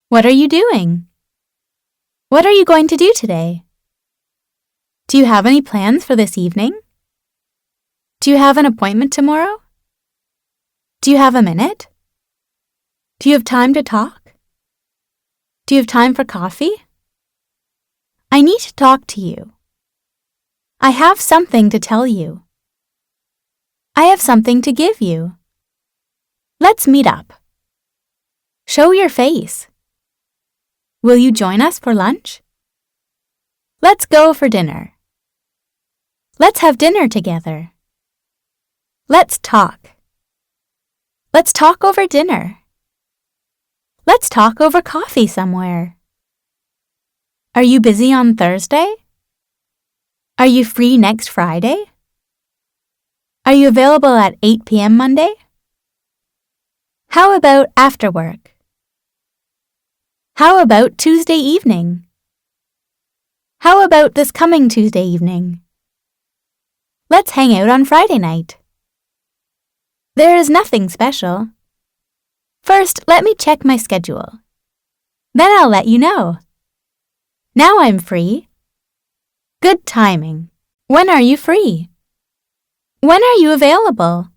What are you doing? What are you going to do today? Do you have any plans for this evening? Do you have an appointment tomorrow? Do you have a minute? Do you have time to talk? Do you have time for coffee? I need to talk to you. I have something to tell you. I have something to give you. Let's meet up. Show your face. Will you join us for lunch? Let's go for dinner. Let's have dinner together. Let's talk. Let's talk over dinner. Let's talk over coffee somewhere. Are you busy on Thursday? Are you free next Friday? Are you available at 8 p.m. Monday? How about after work? How about Tuesday evening? How about this coming Tuesday evening? Let's hang out on Friday night. There is nothing special. First, let me check my schedule. Then I'll let you know. Now I'm free. Good timing. When are you free? When are you available?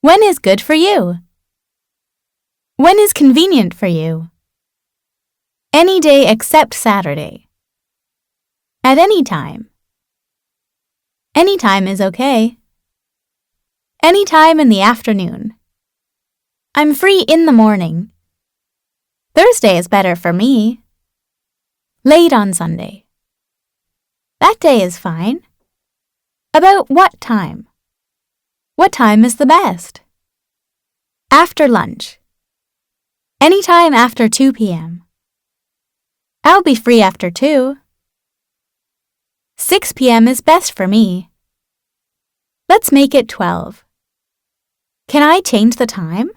When is good for you? When is convenient for you? Any day except Saturday. At any time. Any time is okay. Any time in the afternoon. I'm free in the morning. Thursday is better for me. Late on Sunday. That day is fine. About what time? What time is the best? After lunch. Any time after 2 p.m. I'll be free after 2. 6 p.m. is best for me. Let's make it 12. Can I change the time?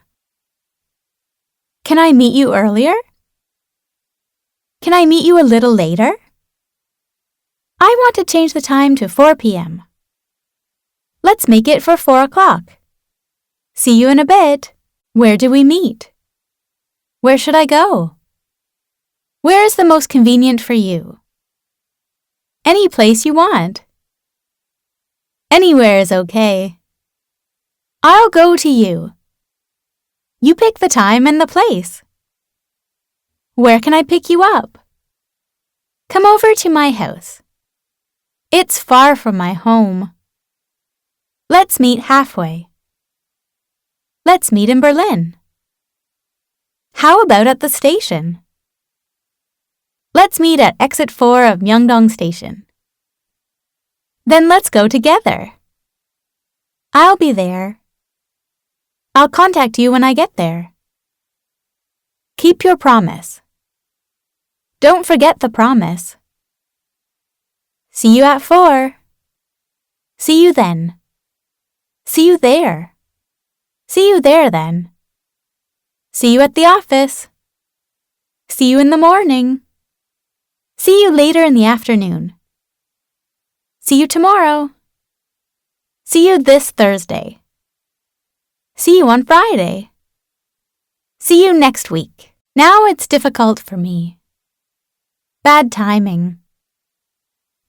Can I meet you earlier? Can I meet you a little later? I want to change the time to 4 p.m. Let's make it for 4 o'clock. See you in a bit. Where do we meet? Where should I go? Where is the most convenient for you? Any place you want. Anywhere is okay. I'll go to you. You pick the time and the place. Where can I pick you up? Come over to my house. It's far from my home. Let's meet halfway. Let's meet in Berlin. How about at the station? Let's meet at exit 4 of Myeongdong Station. Then let's go together. I'll be there. I'll contact you when I get there. Keep your promise. Don't forget the promise. See you at 4. See you then. See you there. See you there then. See you at the office. See you in the morning. See you later in the afternoon. See you tomorrow. See you this Thursday. See you on Friday. See you next week. Now it's difficult for me. Bad timing.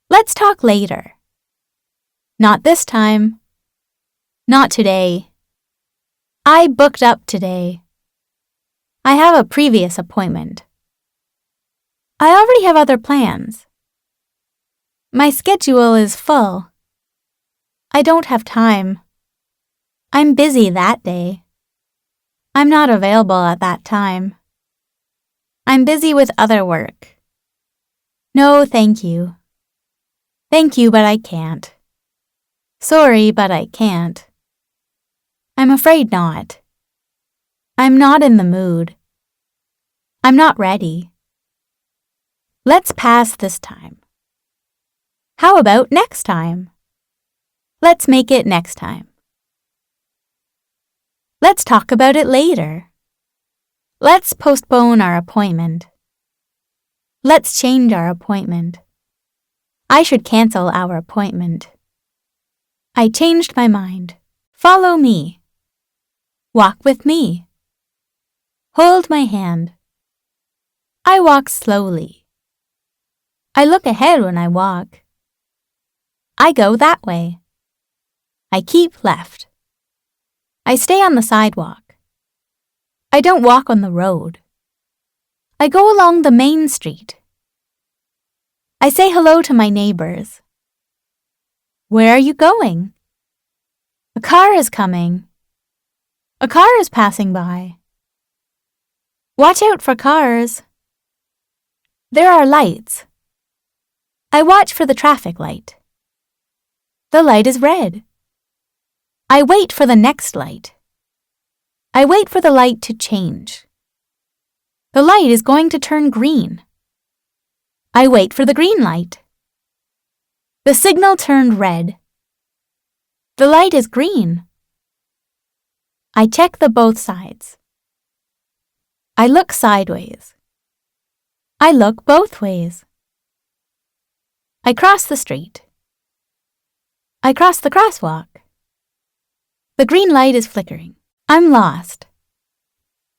Let's talk later. Not this time. Not today. I booked up today. I have a previous appointment. I already have other plans. My schedule is full. I don't have time. I'm busy that day. I'm not available at that time. I'm busy with other work. No, thank you. Thank you, but I can't. Sorry, but I can't. I'm afraid not. I'm not in the mood. I'm not ready. Let's pass this time. How about next time? Let's make it next time. Let's talk about it later. Let's postpone our appointment. Let's change our appointment. I should cancel our appointment. I changed my mind. Follow me. Walk with me. Hold my hand. I walk slowly. I look ahead when I walk. I go that way. I keep left. I stay on the sidewalk. I don't walk on the road. I go along the main street. I say hello to my neighbors. Where are you going? A car is coming. A car is passing by. Watch out for cars. There are lights. I watch for the traffic light. The light is red. I wait for the next light. I wait for the light to change. The light is going to turn green. I wait for the green light. The signal turned red. The light is green. I check the both sides. I look sideways. I look both ways. I cross the street. I cross the crosswalk. The green light is flickering. I'm lost.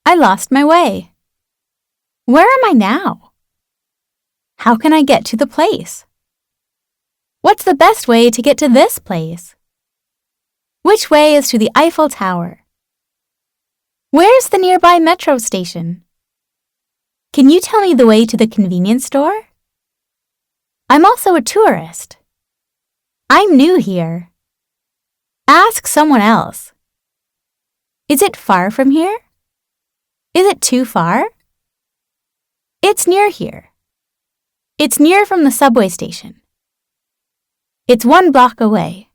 I lost my way. Where am I now? How can I get to the place? What's the best way to get to this place? Which way is to the Eiffel Tower? Where's the nearby metro station? Can you tell me the way to the convenience store? I'm also a tourist. I'm new here. Ask someone else. Is it far from here? Is it too far? It's near here. It's near from the subway station. It's 1 block away.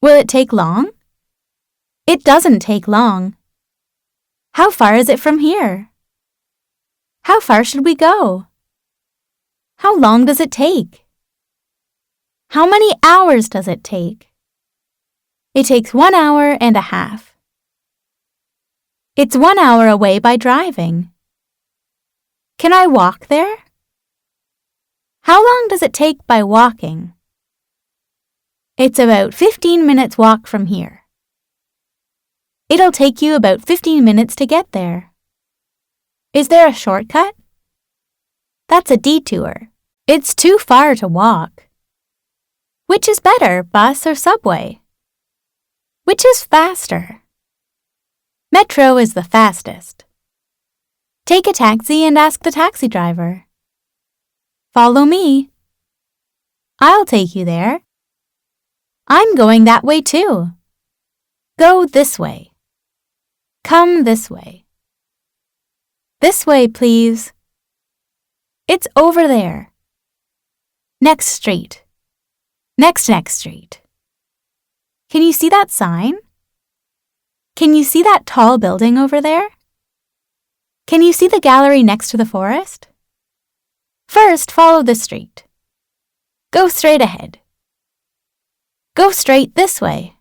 Will it take long? It doesn't take long. How far is it from here? How far should we go? How long does it take? How many hours does it take? It takes 1 hour and a half. It's 1 hour away by driving. Can I walk there? How long does it take by walking? It's about 15 minutes walk from here. It'll take you about 15 minutes to get there. Is there a shortcut? That's a detour. It's too far to walk. Which is better, bus or subway? Which is faster? Metro is the fastest. Take a taxi and ask the taxi driver. Follow me. I'll take you there. I'm going that way too. Go this way. Come this way. This way, please. It's over there. Next street. Next street. Can you see that sign? Can you see that tall building over there? Can you see the gallery next to the forest? First, follow the street. Go straight ahead. Go straight this way.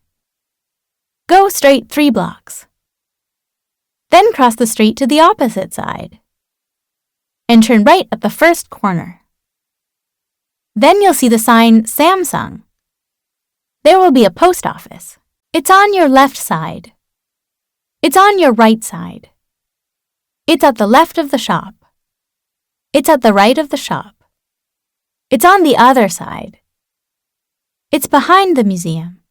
Go straight 3 blocks. Then cross the street to the opposite side. And turn right at the first corner. Then you'll see the sign Samsung. There will be a post office. It's on your left side. It's on your right side. It's at the left of the shop. It's at the right of the shop. It's on the other side. It's behind the museum.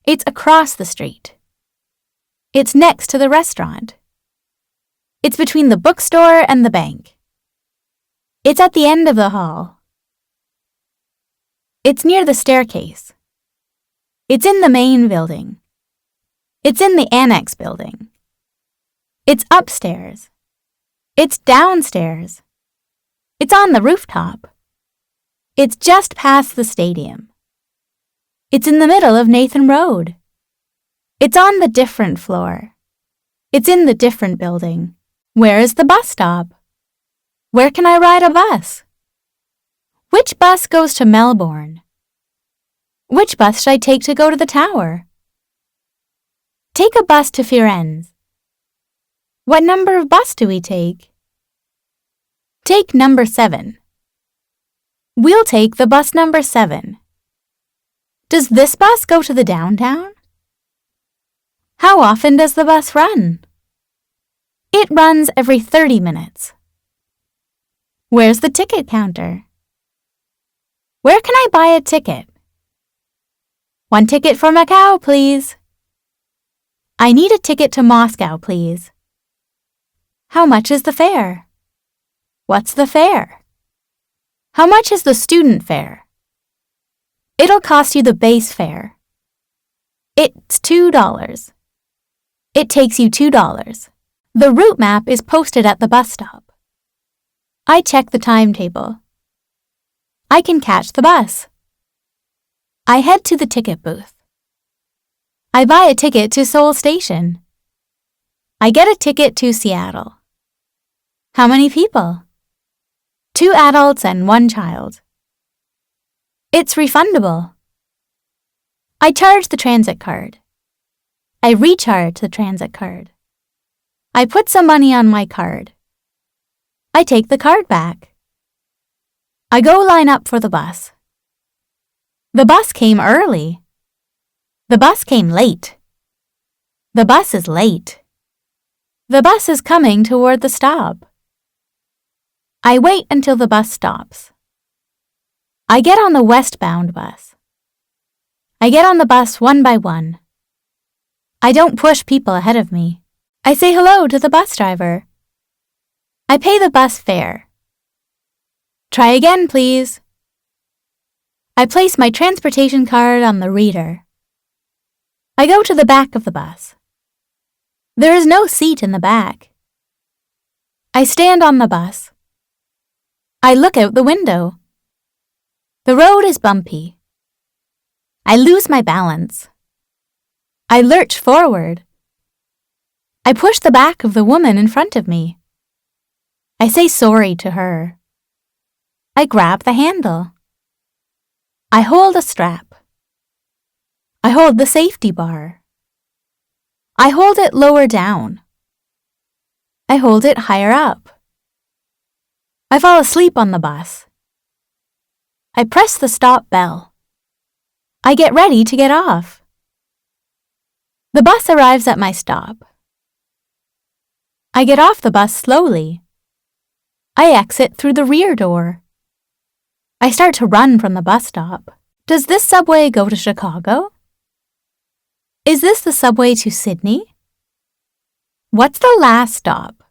It's across the street. It's next to the restaurant. It's between the bookstore and the bank. It's at the end of the hall. It's near the staircase. It's in the main building. It's in the annex building. It's upstairs. It's downstairs. It's on the rooftop. It's just past the stadium. It's in the middle of Nathan Road. It's on the different floor. It's in the different building. Where is the bus stop? Where can I ride a bus? Which bus goes to Melbourne? Which bus should I take to go to the tower? Take a bus to Firenze. What number of bus do we take? Take number 7. We'll take the bus number 7. Does this bus go to the downtown? How often does the bus run? It runs every 30 minutes. Where's the ticket counter? Where can I buy a ticket? 1 ticket for Macau, please. I need a ticket to Moscow, please. How much is the fare? What's the fare? How much is the student fare? It'll cost you the base fare. It's $2. It takes you $2. The route map is posted at the bus stop. I check the timetable. I can catch the bus. I head to the ticket booth. I buy a ticket to Seoul Station. I get a ticket to Seattle. How many people? 2 adults and 1 child. It's refundable. I charge the transit card. I recharge the transit card. I put some money on my card. I take the card back. I go line up for the bus. The bus came early. The bus came late. The bus is late. The bus is coming toward the stop. I wait until the bus stops. I get on the westbound bus. I get on the bus one by one. I don't push people ahead of me. I say hello to the bus driver. I pay the bus fare. Try again, please. I place my transportation card on the reader. I go to the back of the bus. There is no seat in the back. I stand on the bus. I look out the window. The road is bumpy. I lose my balance. I lurch forward. I push the back of the woman in front of me. I say sorry to her. I grab the handle. I hold a strap. I hold the safety bar. I hold it lower down. I hold it higher up. I fall asleep on the bus. I press the stop bell. I get ready to get off. The bus arrives at my stop. I get off the bus slowly. I exit through the rear door. I start to run from the bus stop. Does this subway go to Chicago? Is this the subway to Sydney? What's the last stop?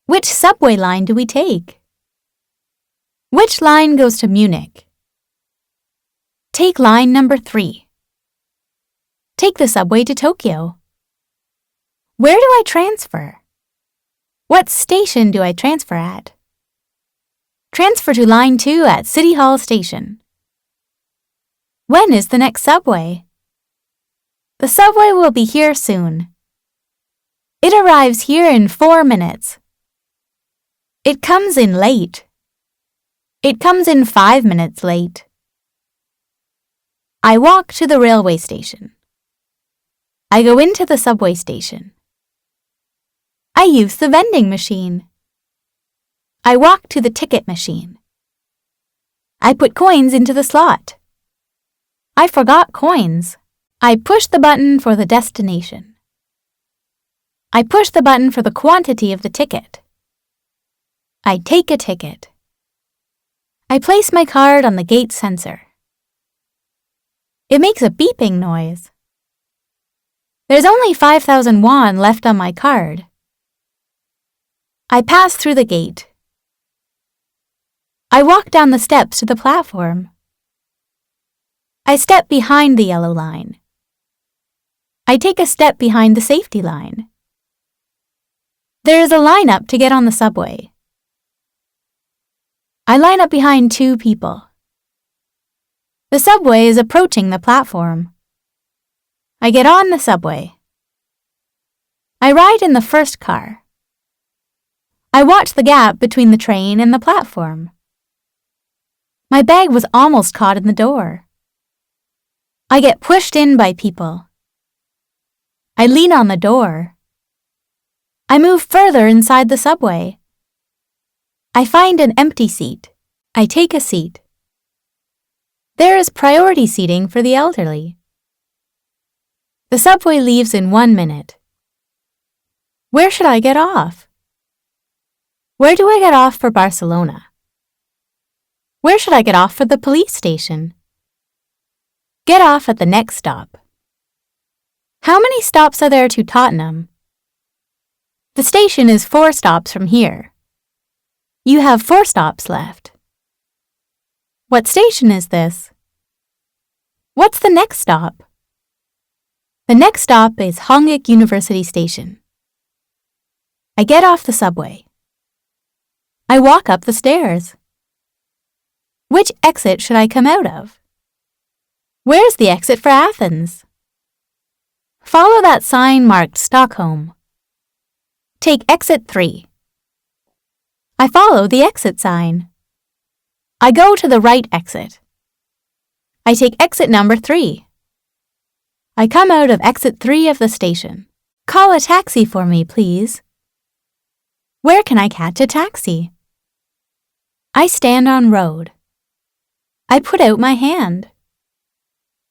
Which subway line do we take? Which line goes to Munich? Take line number 3. Take the subway to Tokyo. Where do I transfer? What station do I transfer at? Transfer to line 2 at City Hall Station. When is the next subway? The subway will be here soon. It arrives here in 4 minutes. It comes in late. It comes in 5 minutes late. I walk to the railway station. I go into the subway station. I use the vending machine. I walk to the ticket machine. I put coins into the slot. I forgot coins. I push the button for the destination. I push the button for the quantity of the ticket. I take a ticket. I place my card on the gate sensor. It makes a beeping noise. There's only 5,000 won left on my card. I pass through the gate. I walk down the steps to the platform. I step behind the yellow line. I take a step behind the safety line. There is a lineup to get on the subway. I line up behind 2 people. The subway is approaching the platform. I get on the subway. I ride in the first car. I watch the gap between the train and the platform. My bag was almost caught in the door. I get pushed in by people. I lean on the door. I move further inside the subway. I find an empty seat. I take a seat. There is priority seating for the elderly. The subway leaves in 1 minute. Where should I get off? Where do I get off for Barcelona? Where should I get off for the police station? Get off at the next stop. How many stops are there to Tottenham? The station is 4 stops from here. You have 4 stops left. What station is this? What's the next stop? The next stop is Hongik University Station. I get off the subway. I walk up the stairs. Which exit should I come out of? Where's the exit for Athens? Follow that sign marked Stockholm. Take exit 3. I follow the exit sign. I go to the right exit. I take exit number 3. I come out of exit 3 of the station. Call a taxi for me, please. Where can I catch a taxi? I stand on road. I put out my hand.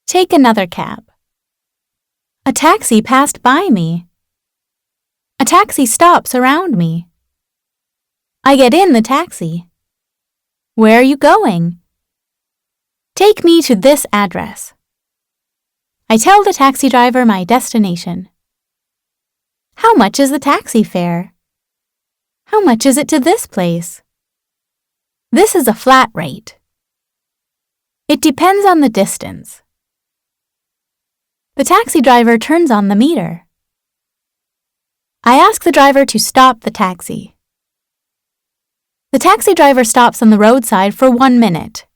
Take another cab. A taxi passed by me. A taxi stops around me. I get in the taxi. Where are you going? Take me to this address. I tell the taxi driver my destination. How much is the taxi fare? How much is it to this place? This is a flat rate. It depends on the distance. The taxi driver turns on the meter. I ask the driver to stop the taxi. The taxi driver stops on the roadside for 1 minute.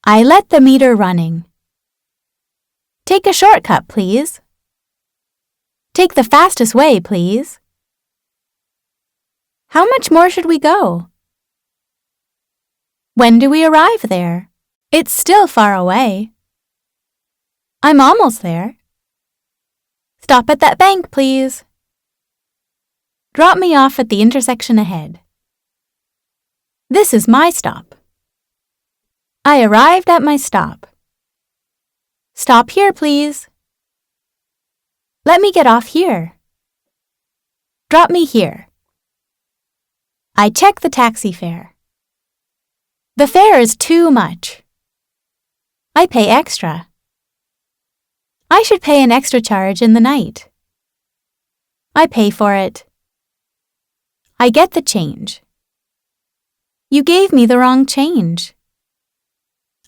I let the meter running. Take a shortcut, please. Take the fastest way, please. How much more should we go? When do we arrive there? It's still far away. I'm almost there. Stop at that bank, please. Drop me off at the intersection ahead. This is my stop. I arrived at my stop. Stop here, please. Let me get off here. Drop me here. I check the taxi fare. The fare is too much. I pay extra. I should pay an extra charge in the night. I pay for it. I get the change. You gave me the wrong change.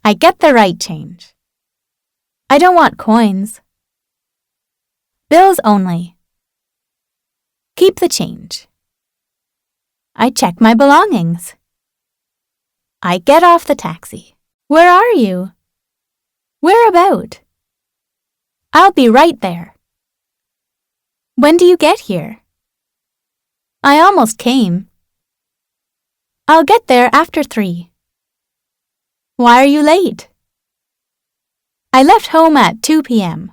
I get the right change. I don't want coins. Bills only. Keep the change. I check my belongings. I get off the taxi. Where are you? Where about? I'll be right there. When do you get here? I almost came. I'll get there after 3. Why are you late? I left home at 2 p.m.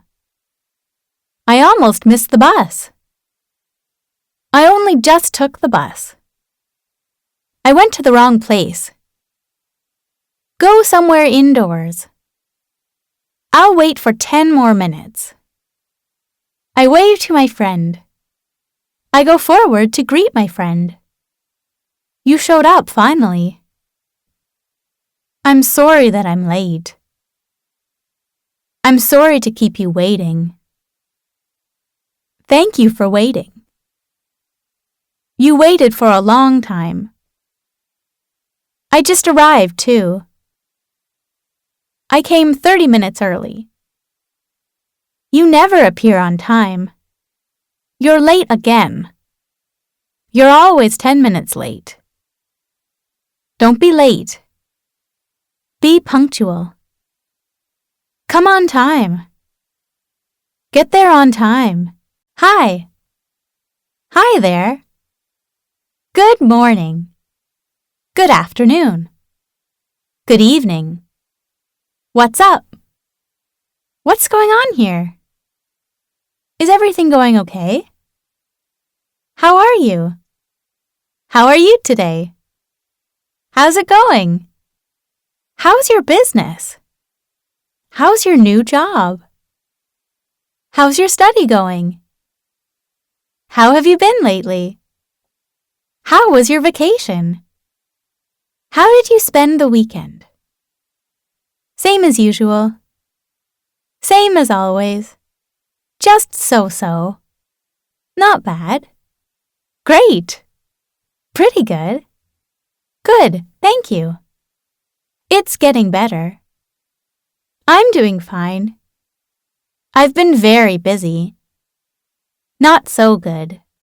I almost missed the bus. I only just took the bus. I went to the wrong place. Go somewhere indoors. I'll wait for 10 more minutes. I wave to my friend. I go forward to greet my friend. You showed up finally. I'm sorry that I'm late. I'm sorry to keep you waiting. Thank you for waiting. You waited for a long time. I just arrived, too. I came 30 minutes early. You never appear on time. You're late again. You're always 10 minutes late. Don't be late. Be punctual. Come on time. Get there on time. Hi. Hi there. Good morning. Good afternoon. Good evening. What's up? What's going on here? Is everything going okay? How are you? How are you today? How's it going? How's your business? How's your new job? How's your study going? How have you been lately? How was your vacation? How did you spend the weekend? Same as usual. Same as always. Just so-so. Not bad. Great. Pretty good. Good, thank you. It's getting better. I'm doing fine. I've been very busy. Not so good.